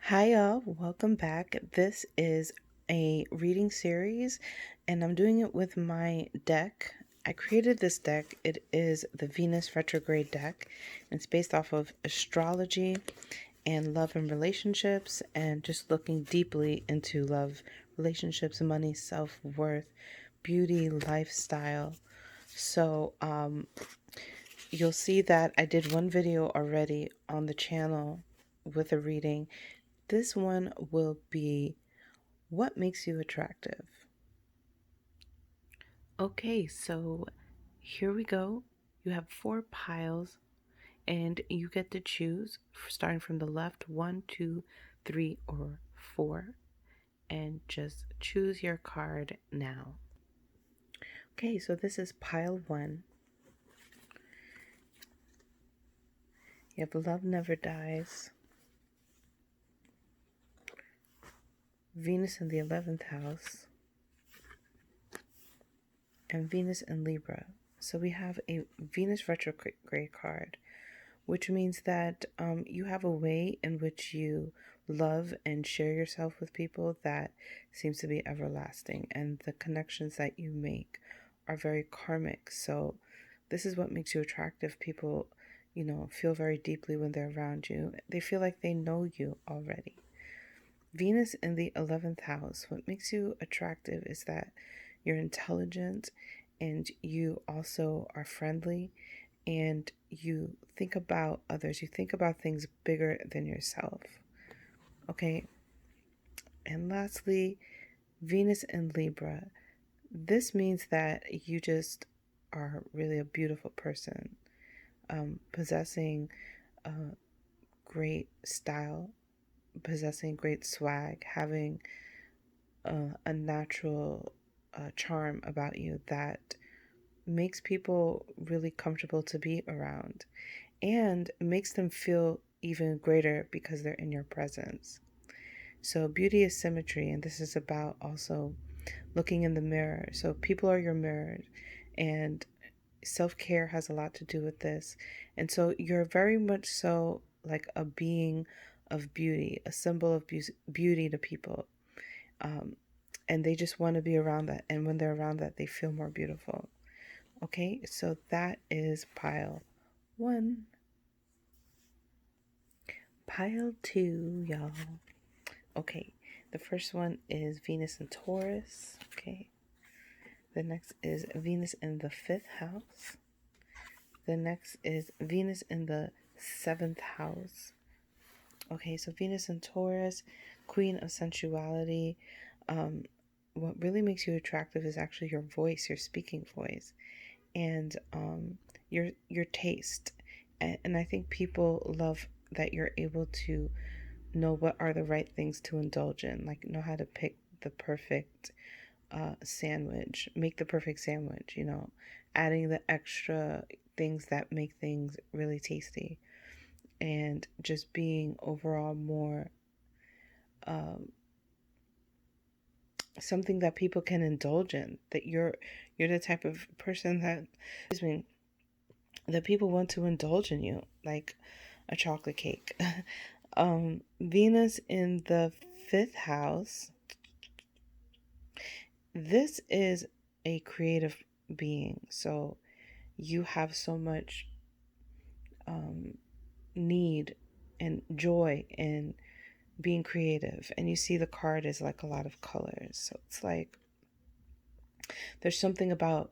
Hi, y'all. Welcome back. This is a reading series, and I'm doing it with my deck. I created this deck. It is the Venus retrograde deck. It's based off of astrology and love and relationships, and just looking deeply into love, relationships, money, self-worth, beauty, lifestyle. So, you'll see that I did one video already on the channel with a reading. This one will be what makes you attractive. Okay, so here we go. You have 4 piles and you get to choose starting from the left 1, 2, 3, or 4, and just choose your card now. Okay, so this is pile 1. You have Love Never Dies, Venus in the 11th house, and Venus in Libra. So we have a Venus retrograde card, which means that you have a way in which you love and share yourself with people that seems to be everlasting, and the connections that you make are very karmic. So this is what makes you attractive. People, feel very deeply when they're around you. They feel like they know you already. Venus in the 11th house, what makes you attractive is that you're intelligent and you also are friendly and you think about others. You think about things bigger than yourself. Okay. And lastly, Venus in Libra. This means that you just are really a beautiful person, possessing great style, possessing great swag, having a natural charm about you that makes people really comfortable to be around and makes them feel even greater because they're in your presence. So beauty is symmetry, and this is about also looking in the mirror. So people are your mirrors, and self-care has a lot to do with this. And so you're very much so like a being of beauty, a symbol of beauty to people. And they just want to be around that. And when they're around that, they feel more beautiful. Okay, so that is pile 1. Pile 2, y'all. Okay, the first one is Venus in Taurus. Okay, the next is Venus in the 5th house. The next is Venus in the 7th house. Okay, so Venus in Taurus, Queen of Sensuality. What really makes you attractive is actually your voice, your speaking voice, and your taste. And I think people love that you're able to know what are the right things to indulge in, like know how to pick the perfect sandwich, make the perfect sandwich, adding the extra things that make things really tasty, and just being overall more something that people can indulge in. That you're the type of person that, excuse me, that people want to indulge in you, like a chocolate cake. Venus in the 5th house. This is a creative being, so you have so much need and joy in being creative, and you see the card is like a lot of colors, so it's like there's something about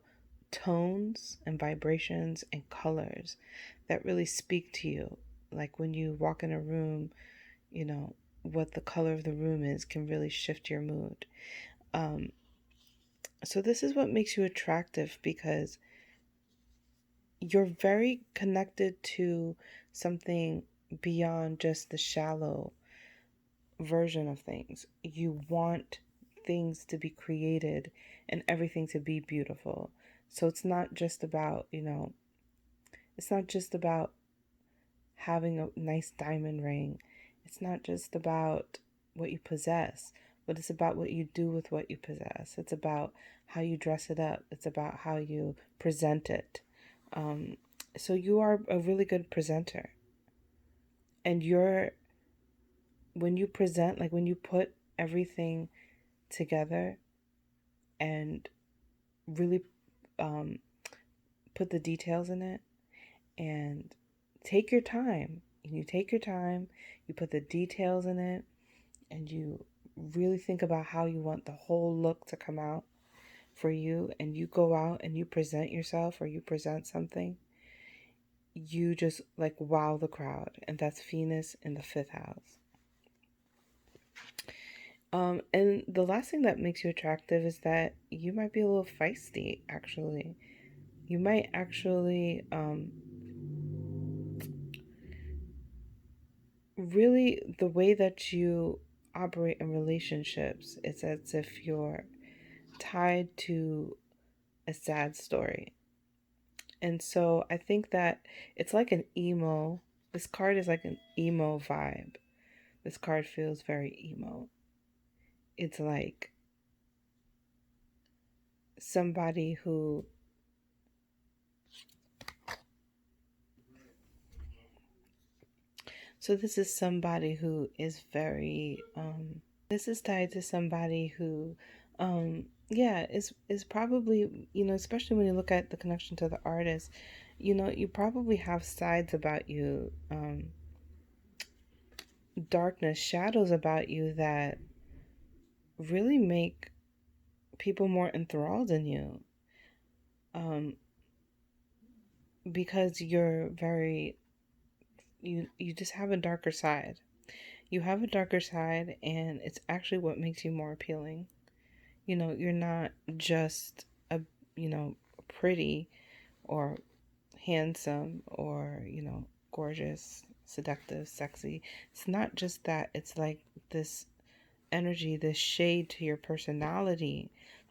tones and vibrations and colors that really speak to you. Like when you walk in a room, what the color of the room is can really shift your mood. So this is what makes you attractive, because you're very connected to something beyond just the shallow version of things. You want things to be created and everything to be beautiful. So it's not just about, it's not just about having a nice diamond ring. It's not just about what you possess, but it's about what you do with what you possess. It's about how you dress it up. It's about how you present it. So you are a really good presenter, and when you present, like when you put everything together and really um, put the details in it and take your time. You take your time, you put the details in it, and you really think about how you want the whole look to come out for you, and you go out and you present yourself or you present something, you just like wow the crowd. And that's Venus in the fifth house. And the last thing that makes you attractive is that you might be a little feisty, actually. You might actually really, the way that you operate in relationships, it's as if you're tied to a sad story. And so I think that it's like an emo. This card is like an emo vibe. This card feels very emo. It's like somebody who, so this is somebody who is very this is tied to somebody who yeah, is probably, you know, especially when you look at the connection to the artist, you know, you probably have sides about you, darkness, shadows about you that really make people more enthralled in you, um, because you're very, you just have a darker side. You have a darker side, and it's actually what makes you more appealing. You know, you're not just a, you know, pretty or handsome or, you know, gorgeous, seductive, sexy. It's not just that. It's like this energy, this shade to your personality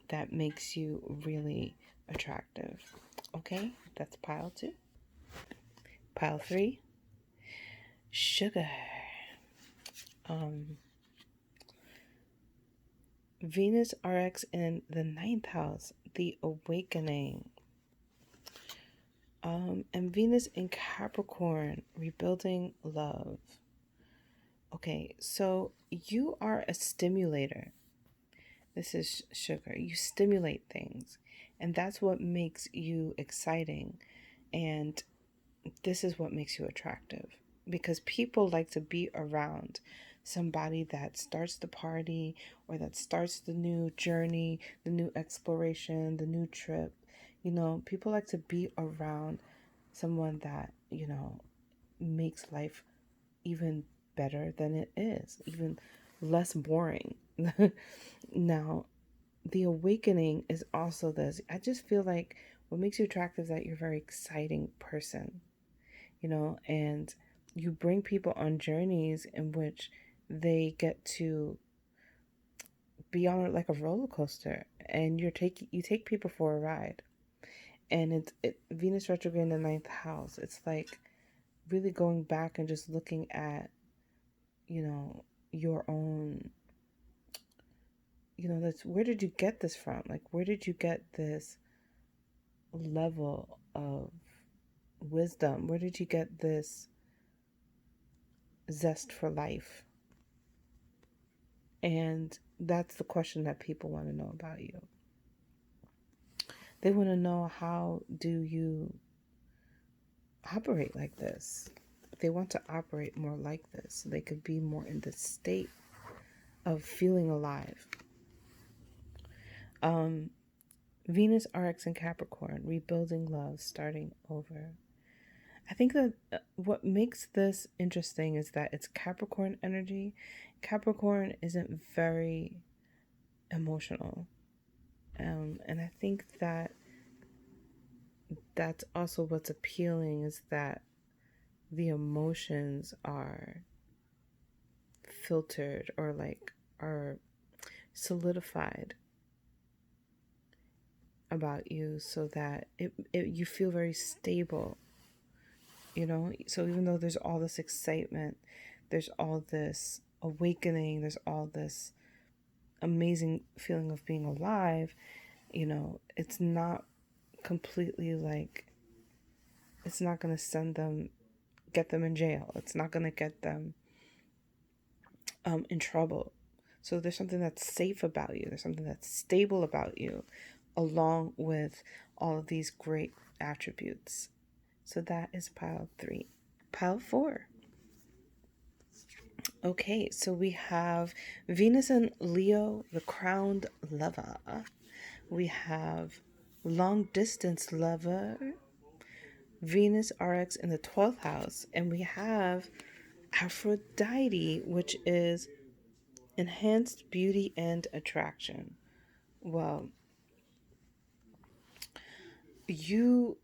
that makes you really attractive. Okay, that's pile two. Pile three, sugar. Um, Venus RX in the ninth house, the awakening. And Venus in Capricorn, rebuilding love. Okay, so you are a stimulator. This is sugar. You stimulate things, and that's what makes you exciting. And this is what makes you attractive, because people like to be around somebody that starts the party or that starts the new journey, the new exploration, the new trip. You know, people like to be around someone that, you know, makes life even better than it is, even less boring. Now, the awakening is also this. I just feel like what makes you attractive is that you're a very exciting person, you know, and you bring people on journeys in which they get to be on like a roller coaster, and you take people for a ride. And Venus retrograde in the ninth house. It's like really going back and just looking at, you know, your own, you know, that's, where did you get this from? Like, where did you get this level of wisdom? Where did you get this zest for life? And that's the question that people want to know about you. They want to know, how do you operate like this? They want to operate more like this so they could be more in the state of feeling alive. Venus RX in Capricorn, rebuilding love, starting over. I think that what makes this interesting is that it's Capricorn energy. Capricorn isn't very emotional. And I think that that's also what's appealing, is that the emotions are filtered, or like are solidified about you, so that you feel very stable, you know. So even though there's all this excitement, there's all this awakening, there's all this amazing feeling of being alive, you know, it's not completely like, it's not going to get them in jail. It's not going to get them in trouble. So there's something that's safe about you. There's something that's stable about you, along with all of these great attributes. So that is pile 3. Pile 4. Okay, so we have Venus and Leo, the crowned lover. We have long distance lover, Venus RX in the 12th house, and we have Aphrodite, which is enhanced beauty and attraction. Well, you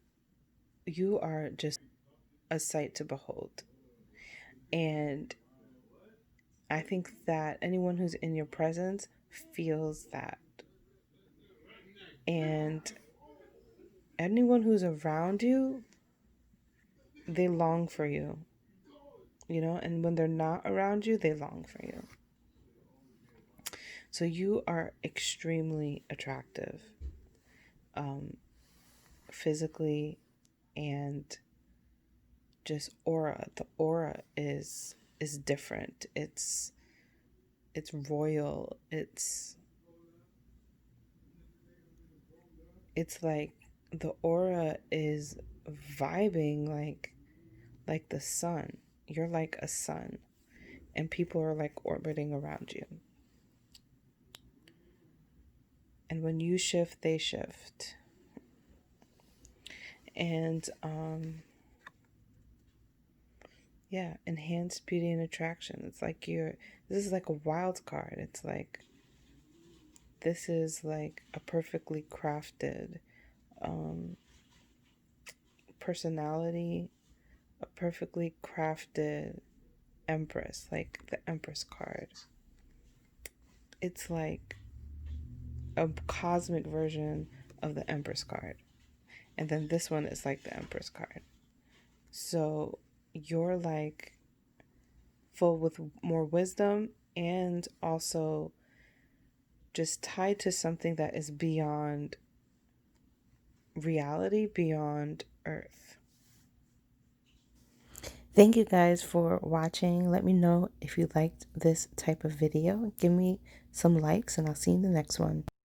you are just a sight to behold. And I think that anyone who's in your presence feels that. And anyone who's around you, they long for you, and when they're not around you, they long for you. So you are extremely attractive, physically, and just aura. The aura is different. It's royal. It's like the aura is vibing like the sun. You're like a sun, and people are like orbiting around you. And when you shift, they shift. And yeah, enhanced beauty and attraction. It's like this is like a wild card. It's like this is like a perfectly crafted personality, a perfectly crafted Empress, like the Empress card. It's like a cosmic version of the Empress card. And then this one is like the Empress card. So you're like full with more wisdom, and also just tied to something that is beyond reality, beyond Earth. Thank you guys for watching. Let me know if you liked this type of video. Give me some likes, and I'll see you in the next one.